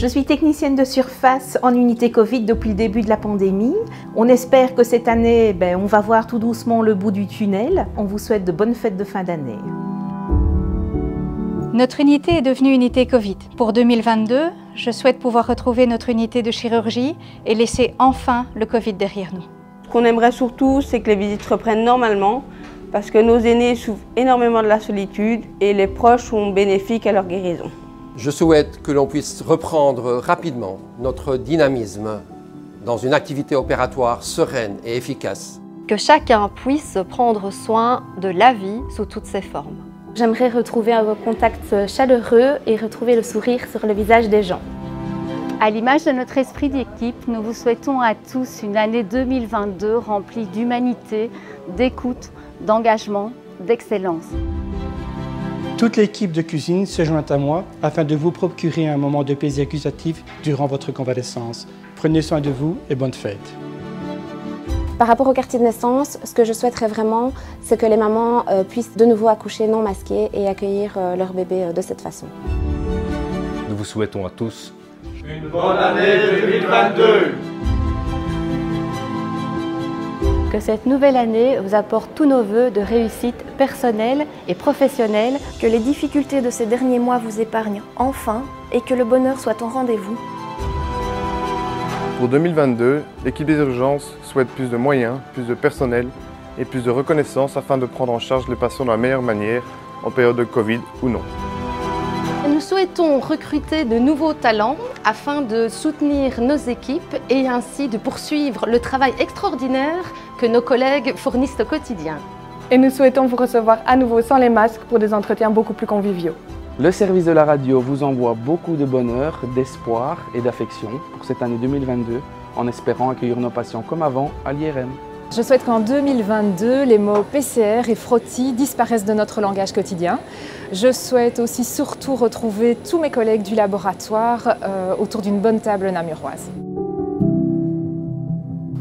Je suis technicienne de surface en unité Covid depuis le début de la pandémie. On espère que cette année, on va voir tout doucement le bout du tunnel. On vous souhaite de bonnes fêtes de fin d'année. Notre unité est devenue unité Covid. Pour 2022, je souhaite pouvoir retrouver notre unité de chirurgie et laisser enfin le Covid derrière nous. Ce qu'on aimerait surtout, c'est que les visites reprennent normalement, parce que nos aînés souffrent énormément de la solitude et les proches sont bénéfiques à leur guérison. Je souhaite que l'on puisse reprendre rapidement notre dynamisme dans une activité opératoire sereine et efficace. Que chacun puisse prendre soin de la vie sous toutes ses formes. J'aimerais retrouver un contact chaleureux et retrouver le sourire sur le visage des gens. À l'image de notre esprit d'équipe, nous vous souhaitons à tous une année 2022 remplie d'humanité, d'écoute, d'engagement, d'excellence. Toute l'équipe de cuisine se joint à moi afin de vous procurer un moment de plaisir gustatif durant votre convalescence. Prenez soin de vous et bonne fête. Par rapport au quartier de naissance, ce que je souhaiterais vraiment, c'est que les mamans puissent de nouveau accoucher non masquées et accueillir leur bébé de cette façon. Nous vous souhaitons à tous une bonne année 2022. Que cette nouvelle année vous apporte tous nos vœux de réussite personnelle et professionnelle. Que les difficultés de ces derniers mois vous épargnent enfin et que le bonheur soit au rendez-vous. Pour 2022, l'équipe des urgences souhaite plus de moyens, plus de personnel et plus de reconnaissance afin de prendre en charge les patients de la meilleure manière, en période de Covid ou non. Nous souhaitons recruter de nouveaux talents afin de soutenir nos équipes et ainsi de poursuivre le travail extraordinaire que nos collègues fournissent au quotidien. Et nous souhaitons vous recevoir à nouveau sans les masques pour des entretiens beaucoup plus conviviaux. Le service de la radio vous envoie beaucoup de bonheur, d'espoir et d'affection pour cette année 2022 en espérant accueillir nos patients comme avant à l'IRM. Je souhaite qu'en 2022, les mots PCR et frottis disparaissent de notre langage quotidien. Je souhaite aussi surtout retrouver tous mes collègues du laboratoire autour d'une bonne table namuroise.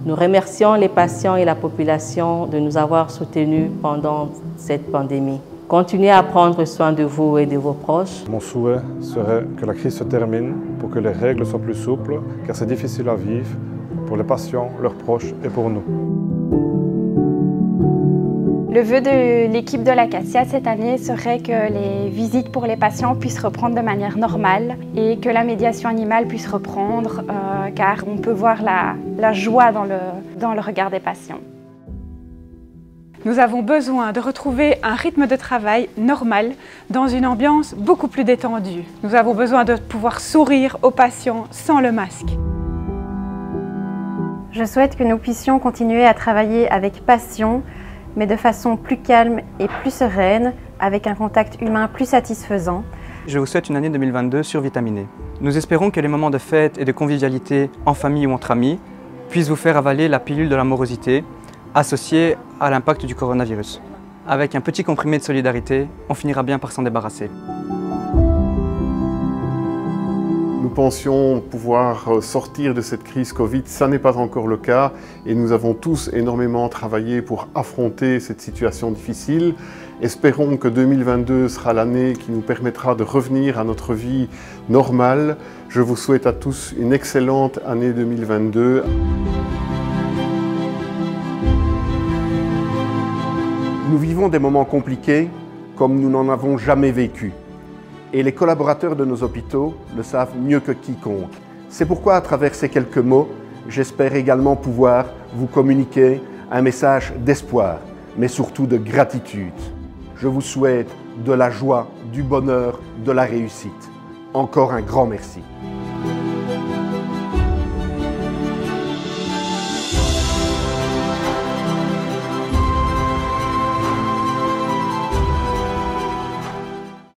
Nous remercions les patients et la population de nous avoir soutenus pendant cette pandémie. Continuez à prendre soin de vous et de vos proches. Mon souhait serait que la crise se termine pour que les règles soient plus souples, car c'est difficile à vivre pour les patients, leurs proches et pour nous. Le vœu de l'équipe de l'Acacia cette année serait que les visites pour les patients puissent reprendre de manière normale et que la médiation animale puisse reprendre, car on peut voir la joie dans le regard des patients. Nous avons besoin de retrouver un rythme de travail normal dans une ambiance beaucoup plus détendue. Nous avons besoin de pouvoir sourire aux patients sans le masque. Je souhaite que nous puissions continuer à travailler avec passion, mais de façon plus calme et plus sereine, avec un contact humain plus satisfaisant. Je vous souhaite une année 2022 survitaminée. Nous espérons que les moments de fête et de convivialité en famille ou entre amis puissent vous faire avaler la pilule de l'amorosité associée à l'impact du coronavirus. Avec un petit comprimé de solidarité, on finira bien par s'en débarrasser. Nous pensions pouvoir sortir de cette crise Covid, ça n'est pas encore le cas et nous avons tous énormément travaillé pour affronter cette situation difficile. Espérons que 2022 sera l'année qui nous permettra de revenir à notre vie normale. Je vous souhaite à tous une excellente année 2022. Nous vivons des moments compliqués comme nous n'en avons jamais vécu. Et les collaborateurs de nos hôpitaux le savent mieux que quiconque. C'est pourquoi, à travers ces quelques mots, j'espère également pouvoir vous communiquer un message d'espoir, mais surtout de gratitude. Je vous souhaite de la joie, du bonheur, de la réussite. Encore un grand merci.